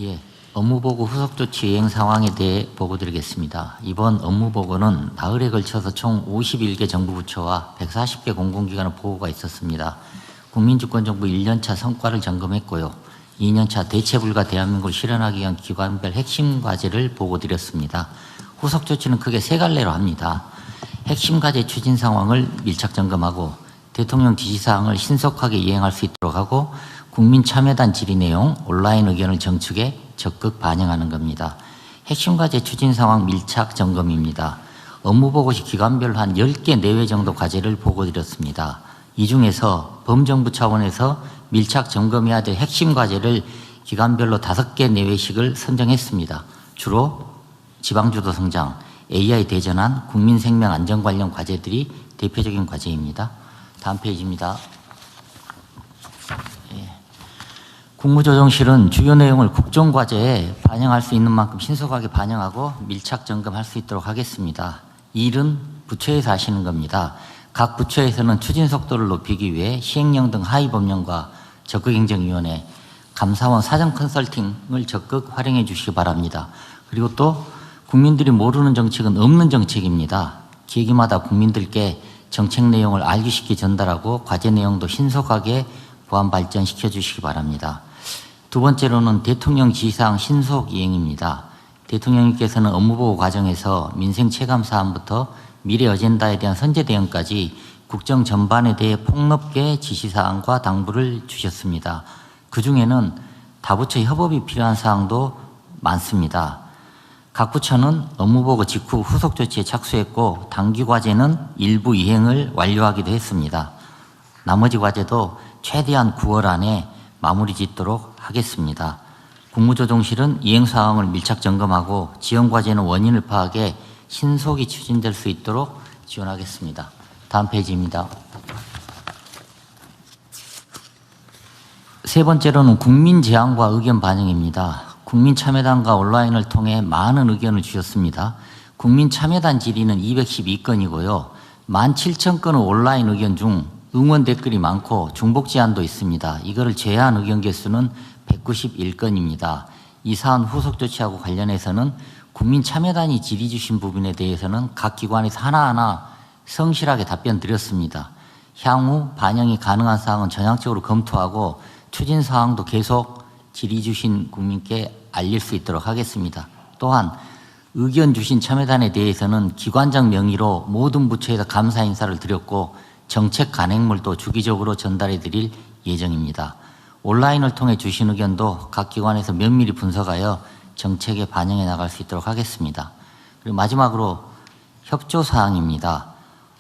예, 업무보고 후속 조치 이행 상황에 대해 보고드리겠습니다. 이번 업무보고는 나흘에 걸쳐서 총 51개 정부 부처와 140개 공공기관의 보고가 있었습니다. 국민주권정부 1년차 성과를 점검했고요. 2년차 대체불가 대한민국을 실현하기 위한 기관별 핵심 과제를 보고드렸습니다. 후속 조치는 크게 세 갈래로 합니다. 핵심 과제 추진 상황을 밀착 점검하고 대통령 지시사항을 신속하게 이행할 수 있도록 하고 국민 참여단 질의 내용, 온라인 의견을 정축에 적극 반영하는 겁니다. 핵심 과제 추진 상황 밀착 점검입니다. 업무보고 시 기관별로 한 10개 내외 정도 과제를 보고드렸습니다. 이 중에서 범정부 차원에서 밀착 점검해야 될 핵심 과제를 기관별로 5개 내외씩을 선정했습니다. 주로 지방주도 성장, AI 대전환, 국민생명 안전 관련 과제들이 대표적인 과제입니다. 다음 페이지입니다. 국무조정실은 주요 내용을 국정과제에 반영할 수 있는 만큼 신속하게 반영하고 밀착 점검할 수 있도록 하겠습니다. 이 일은 부처에서 하시는 겁니다. 각 부처에서는 추진 속도를 높이기 위해 시행령 등 하위법령과 적극행정위원회, 감사원 사전 컨설팅을 적극 활용해 주시기 바랍니다. 그리고 또 국민들이 모르는 정책은 없는 정책입니다. 기기마다 국민들께 정책 내용을 알기 전달하고 과제 내용도 신속하게 보완 발전시켜 주시기 바랍니다. 두 번째로는 대통령 지시사항 신속 이행입니다. 대통령님께서는 업무보고 과정에서 민생 체감 사안부터 미래 어젠다에 대한 선제 대응까지 국정 전반에 대해 폭넓게 지시사항과 당부를 주셨습니다. 그중에는 다부처 협업이 필요한 사항도 많습니다. 각 부처는 업무보고 직후 후속 조치에 착수했고 당기 과제는 일부 이행을 완료하기도 했습니다. 나머지 과제도 최대한 9월 안에 마무리 짓도록 하겠습니다. 국무조정실은 이행 상황을 밀착 점검하고 지연 과제는 원인을 파악해 신속히 추진될 수 있도록 지원하겠습니다. 다음 페이지입니다. 세 번째로는 국민 제안과 의견 반영입니다. 국민참여단과 온라인을 통해 많은 의견을 주셨습니다. 국민참여단 질의는 212건이고요. 17,000건의 온라인 의견 중 응원 댓글이 많고 중복 제안도 있습니다. 이거를 제한 의견 개수는 191건입니다. 이 사안 후속 조치하고 관련해서는 국민참여단이 질의 주신 부분에 대해서는 각 기관에서 하나하나 성실하게 답변 드렸습니다. 향후 반영이 가능한 사항은 전향적으로 검토하고 추진 사항도 계속 질의 주신 국민께 알릴 수 있도록 하겠습니다. 또한 의견 주신 참여단에 대해서는 기관장 명의로 모든 부처에서 감사 인사를 드렸고 정책 간행물도 주기적으로 전달해 드릴 예정입니다. 온라인을 통해 주신 의견도 각 기관에서 면밀히 분석하여 정책에 반영해 나갈 수 있도록 하겠습니다. 그리고 마지막으로 협조사항입니다.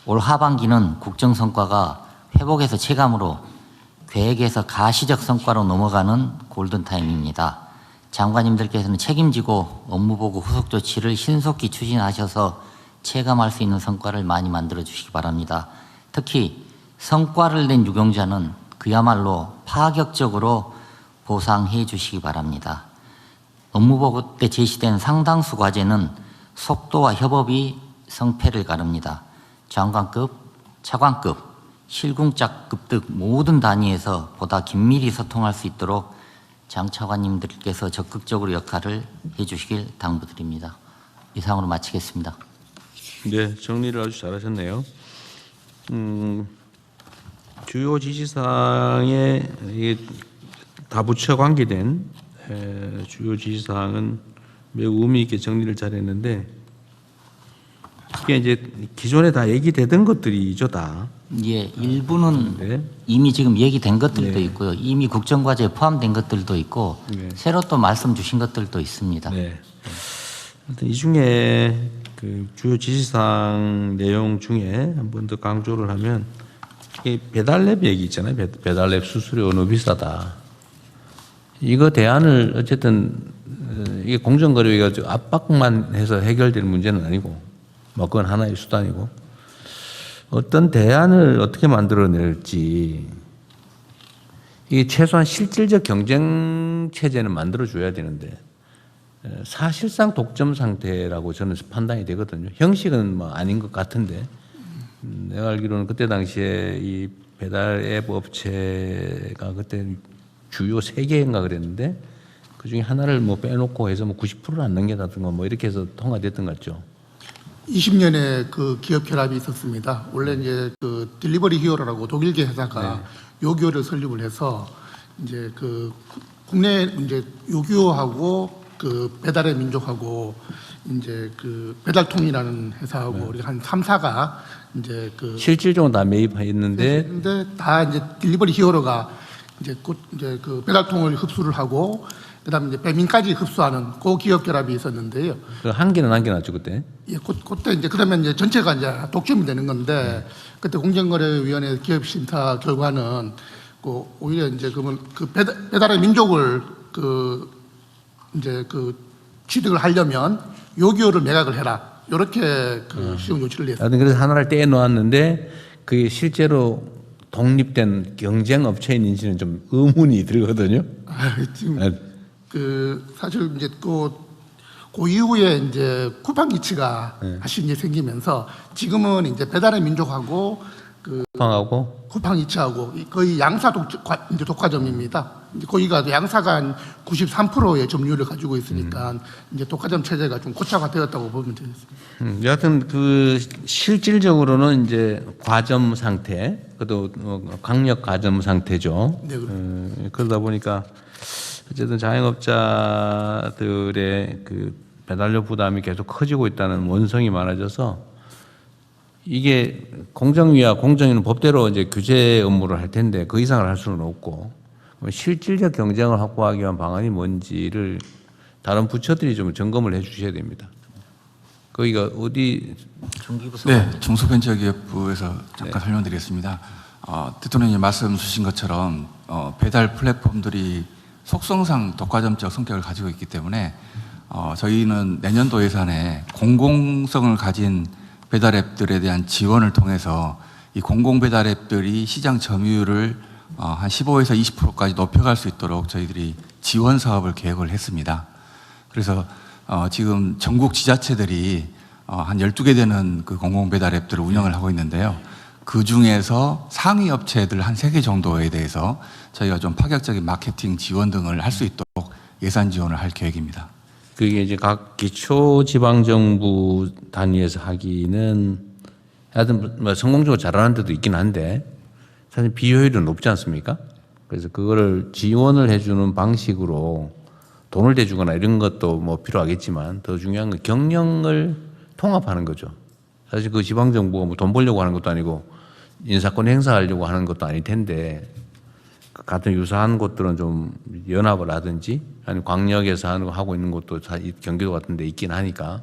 올 하반기는 국정성과가 회복에서 체감으로 계획에서 가시적 성과로 넘어가는 골든타임입니다. 장관님들께서는 책임지고 업무보고 후속 조치를 신속히 추진하셔서 체감할 수 있는 성과를 많이 만들어 주시기 바랍니다. 특히 성과를 낸 유경자는 그야말로 파격적으로 보상해 주시기 바랍니다. 업무보고 때 제시된 상당수 과제는 속도와 협업이 성패를 가릅니다. 장관급, 차관급, 실궁짝급 등 모든 단위에서 보다 긴밀히 소통할 수 있도록 장 차관님들께서 적극적으로 역할을 해주시길 당부드립니다. 이상으로 마치겠습니다. 네, 정리를 아주 잘하셨네요. 주요 지시사항에 다부처 관계된 주요 지시사항은 매우 의미 있게 정리를 잘했는데 이게 이제 기존에 다 얘기되던 것들이죠, 다. 예, 일부는 네. 이미 지금 얘기된 것들도 네. 있고요. 이미 국정과제에 포함된 것들도 있고 네. 새로 또 말씀 주신 것들도 있습니다. 네. 하여튼 이 중에 그 주요 지시사항 내용 중에 한 번 더 강조를 하면 이 배달앱 얘기 있잖아요. 배달앱 수수료 너무 비싸다. 이거 대안을 어쨌든 이게 공정거래가 압박만 해서 해결될 문제는 아니고 뭐 그건 하나의 수단이고 어떤 대안을 어떻게 만들어낼지 이게 최소한 실질적 경쟁 체제는 만들어줘야 되는데 사실상 독점 상태라고 저는 판단이 되거든요. 형식은 뭐 아닌 것 같은데 내가 알기로는 그때 당시에 이 배달 앱 업체가 그때 주요 3개인가 그랬는데 그 중에 하나를 뭐 빼놓고 해서 뭐 90%를 안 넘겨다든가 뭐 이렇게 해서 통과됐던 것 같죠. 20년에 그 기업 결합이 있었습니다. 원래 이제 그 딜리버리 히어로라고 독일계 회사가 요기요를 설립을 해서 이제 그 국내 이제 요기요하고 그 배달의 민족하고 이제 그 배달통이라는 회사하고 우리가 한 3사가 이제 그 실질적으로 다 매입했는데 근데 다 이제 딜리버리 히어로가 이제 곧 이제 그 배달통을 흡수를 하고 그다음에 이제 배민까지 흡수하는 그 기업 결합이 있었는데요. 그 한 개는 남겨놨죠 그때. 예, 그때 이제 그러면 이제 전체가 이제 독점이 되는 건데 그때 공정거래위원회 기업심사 결과는 그 오히려 이제 그러면 그 배달의 민족을 그 이제 그 취득을 하려면 요기요를 매각을 해라 이렇게 그 시험 요청을 했어요. 하여튼 그래서 하나를 떼놓았는데 그게 실제로 독립된 경쟁 업체인지는 좀 의문이 들거든요. 지금 그 사실 이제 그 이후에 이제 쿠팡이츠가 다시 이제 생기면서 지금은 이제 배달의 민족하고 그 쿠팡하고 쿠팡이츠하고 거의 양사 이제 독과점입니다. 이제 거기가 양사가 한 93%의 점유율을 가지고 있으니까 이제 독과점 체제가 좀 고착화되었다고 보면 되겠습니다. 여하튼 그 실질적으로는 이제 과점 상태, 그것도 강력 과점 상태죠. 네, 그러다 보니까 어쨌든 자영업자들의 그 배달료 부담이 계속 커지고 있다는 원성이 많아져서 이게 공정위와 공정위는 법대로 이제 규제 업무를 할 텐데 그 이상을 할 수는 없고 실질적 경쟁을 확보하기 위한 방안이 뭔지를 다른 부처들이 좀 점검을 해 주셔야 됩니다. 거기가 어디 중기부서 네, 중소벤처기업부에서 잠깐 설명드리겠습니다. 대통령님 말씀 주신 것처럼 배달 플랫폼들이 속성상 독과점적 성격을 가지고 있기 때문에 저희는 내년도 예산에 공공성을 가진 배달앱들에 대한 지원을 통해서 이 공공배달앱들이 시장 점유율을 한 15에서 20%까지 높여갈 수 있도록 저희들이 지원 사업을 계획을 했습니다. 그래서 지금 전국 지자체들이 한 12개 되는 그 공공배달앱들을 운영을 하고 있는데요. 그 중에서 상위 업체들 한 3개 정도에 대해서 저희가 좀 파격적인 마케팅 지원 등을 할 수 있도록 예산 지원을 할 계획입니다. 그게 이제 각 기초지방정부 단위에서 하기는 하여튼 뭐 성공적으로 잘하는 데도 있긴 한데 사실 비효율은 높지 않습니까? 그래서 그거를 지원을 해주는 방식으로 돈을 대주거나 이런 것도 뭐 필요하겠지만 더 중요한 건 경영을 통합하는 거죠. 사실 그 지방정부가 뭐 돈 벌려고 하는 것도 아니고 인사권 행사하려고 하는 것도 아닐 텐데 같은 유사한 곳들은 좀 연합을 하든지 아니면 광역에서 하고 있는 것도 경기도 같은 데 있긴 하니까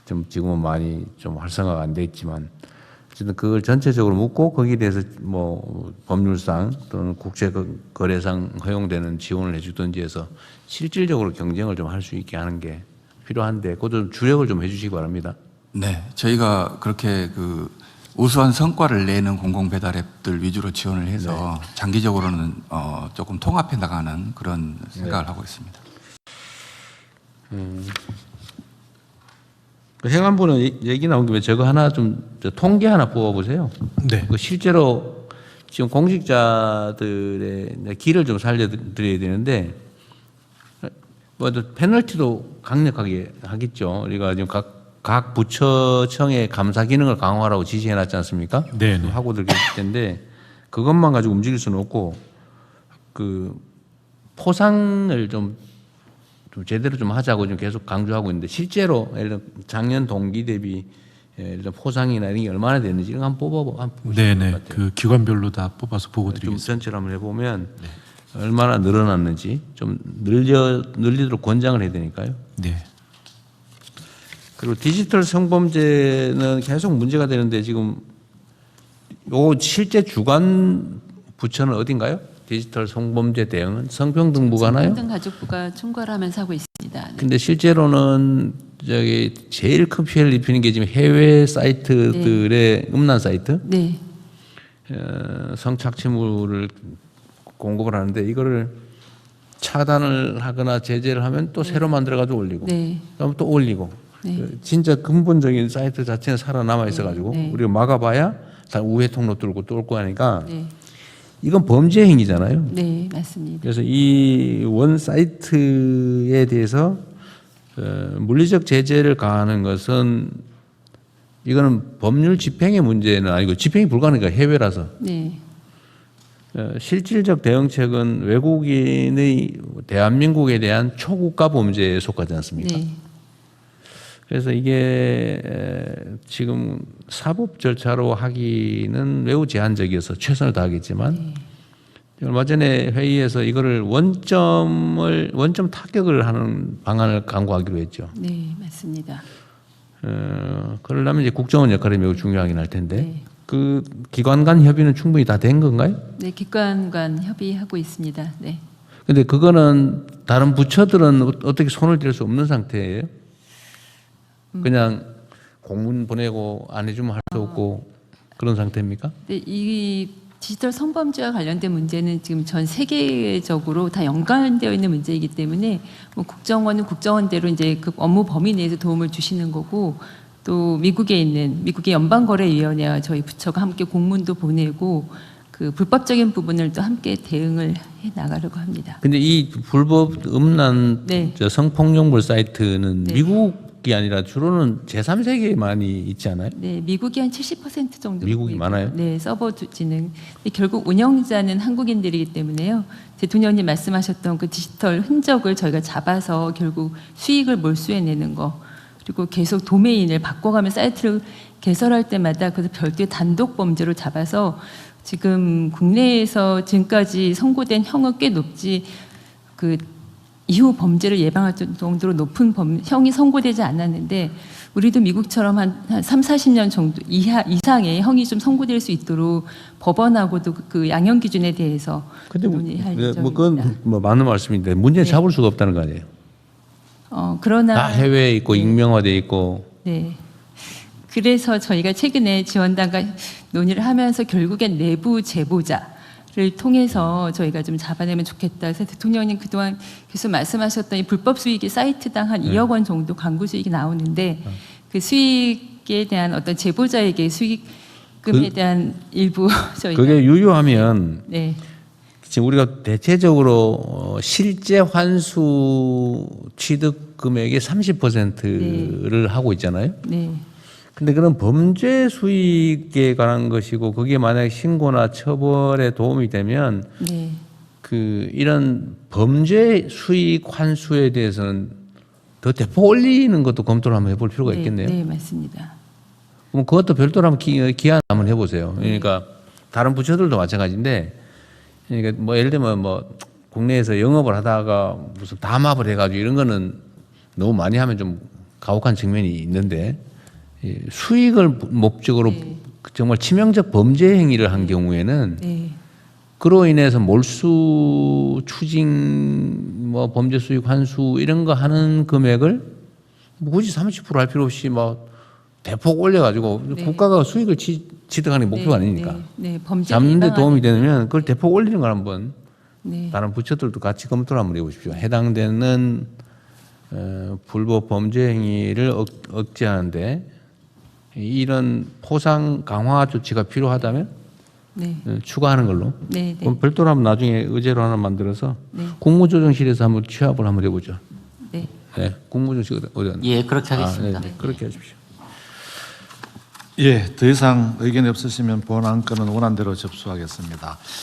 좀 지금은 많이 좀 활성화가 안 돼 있지만 어쨌든 그걸 전체적으로 묻고 거기에 대해서 뭐 법률상 또는 국제거래상 허용되는 지원을 해주든지 해서 실질적으로 경쟁을 좀 할 수 있게 하는 게 필요한데 그것도 좀 주력을 좀 해주시기 바랍니다. 네, 저희가 그렇게 그 우수한 성과를 내는 공공배달앱들 위주로 지원을 해서 장기적으로는 조금 통합해 나가는 그런 생각을 하고 있습니다. 그 행안부는 얘기 나온 김에 저거 하나 좀 통계 하나 뽑아보세요. 네. 그 실제로 지금 공직자들의 길을 좀 살려드려야 되는데 뭐 페널티도 강력하게 하겠죠. 우리가 지금 각 부처청의 감사 기능을 강화하라고 지시해놨지 않습니까? 네. 하고들 계실 텐데 그것만 가지고 움직일 수는 없고 그 포상을 좀 제대로 좀 하자고 좀 계속 강조하고 있는데 실제로 예를 들어 작년 동기 대비 예를 들어 포상이나 이런 게 얼마나 되는지 이런 거 한번 뽑아보시면 네네. 그 기관별로 다 뽑아서 보고 좀 드리겠습니다. 전체를 한번 해보면 얼마나 늘어났는지 좀 늘리도록 권장을 해야 되니까요. 네. 그리고 디지털 성범죄는 계속 문제가 되는데 지금 요 실제 주관 부처는 어딘가요? 디지털 성범죄 대응은 성평등부가 하나요? 성평등가족부가 총괄 하면서 하고 있습니다. 네. 근데 실제로는 저기 제일 큰 피해를 입히는 게 지금 해외 사이트들의 음란 사이트, 네. 성착취물을 공급을 하는데 이거를 차단을 하거나 제재를 하면 또 새로 만들어가지고 올리고, 네. 그다음 또 올리고, 네. 진짜 근본적인 사이트 자체는 살아남아 있어가지고 네. 우리가 막아봐야 다 우회 통로 뚫고 뚫고 하니까 네. 이건 범죄 행위잖아요. 네, 맞습니다. 그래서 이 원 사이트에 대해서 물리적 제재를 가하는 것은 이거는 법률 집행의 문제는 아니고 집행이 불가능하니까 해외라서 네, 실질적 대응책은 외국인의 대한민국에 대한 초국가 범죄에 속하지 않습니까? 네, 그래서 이게 지금 사법 절차로 하기는 매우 제한적이어서 최선을 다하겠지만 얼마 전에 회의에서 이거를 원점 타격을 하는 방안을 강구하기로 했죠. 네, 맞습니다. 그러려면 이제 국정원 역할이 매우 중요하긴 할 텐데 네. 그 기관 간 협의는 충분히 다 된 건가요? 네, 기관 간 협의하고 있습니다. 네. 근데 그거는 다른 부처들은 어떻게 손을 댈 수 없는 상태예요? 그냥 공문 보내고 안 해주면 할 수 없고 그런 상태입니까? 네, 이 디지털 성범죄와 관련된 문제는 지금 전 세계적으로 다 연관되어 있는 문제이기 때문에 뭐 국정원은 국정원대로 이제 그 업무 범위 내에서 도움을 주시는 거고 또 미국에 있는 미국의 연방거래위원회와 저희 부처가 함께 공문도 보내고 그 불법적인 부분을 또 함께 대응을 해 나가려고 합니다. 근데 이 불법 음란 네. 저 성폭력물 사이트는 네. 미국이 아니라 주로는 제3세계에 많이 있지 않아요? 네, 미국이 한 70% 정도. 미국이 많아요? 네, 서버 진행. 근데 결국 운영자는 한국인들이기 때문에요. 대통령님 말씀하셨던 그 디지털 흔적을 저희가 잡아서 결국 수익을 몰수해내는 거. 그리고 계속 도메인을 바꿔가면 사이트를 개설할 때마다 그래서 별도의 단독 범죄로 잡아서 지금 국내에서 지금까지 선고된 형은 꽤 높지 그 이후 범죄를 예방할 정도로 높은 형이 선고되지 않았는데 우리도 미국처럼 한 3, 40년 정도 이상의 형이 좀 선고될 수 있도록 법원하고도 그 양형 기준에 대해서 근데 논의할 예정입니다. 뭐 그건 뭐 맞는 말씀인데 문제는 네. 잡을 수가 없다는 거 아니에요? 그러나 다 해외에 있고 네. 익명화돼 있고 네. 그래서 저희가 최근에 지원단과 논의를 하면서 결국엔 내부 제보자를 통해서 저희가 좀 잡아내면 좋겠다. 그래서 대통령님 그동안 계속 말씀하셨던 이 불법 수익이 사이트당 한 2억 원 정도 광고 수익이 나오는데 그 수익에 대한 어떤 제보자에게 수익금에 대한 일부 저희가 그게 유효하면 네. 지금 우리가 대체적으로 실제 환수 취득 금액의 30%를 하고 있잖아요. 네. 근데 그런 범죄 수익에 관한 것이고 그게 만약에 신고나 처벌에 도움이 되면 네. 그 이런 범죄 수익 환수에 대해서는 더 대폭 올리는 것도 검토를 한번 해볼 필요가 있겠네요. 네, 맞습니다. 그럼 그것도 별도로 한번 기한 한번 해보세요. 그러니까 다른 부처들도 마찬가지인데, 그러니까 뭐 예를 들면 뭐 국내에서 영업을 하다가 무슨 담합을 해가지고 이런 거는 너무 많이 하면 좀 가혹한 측면이 있는데 수익을 목적으로 네. 정말 치명적 범죄 행위를 한 경우에는 네. 그로 인해서 몰수 추징 뭐 범죄 수익 환수 이런 거 하는 금액을 뭐 굳이 30%할 필요 없이 뭐 대폭 올려가지고 네. 국가가 수익을 취득하는 게 목표가 아니니까 네, 범죄 잡는 데 도움이 예방하는- 되면 그걸 대폭 올리는 걸 한번 네. 다른 부처들도 같이 검토를 한번 해보십시오. 해당되는 불법 범죄 행위를 억제하는데 이런 포상 강화 조치가 필요하다면 네. 추가하는 걸로. 네, 네. 그럼 별도로 한번 나중에 의제로 하나 만들어서 네. 국무조정실에서 한번 취합을 한번 해보죠. 네. 네, 국무조정실 어디? 예, 그렇게 하겠습니다. 네, 그렇게 하십시오. 예, 더 이상 의견이 없으시면 본 안건은 원안대로 접수하겠습니다.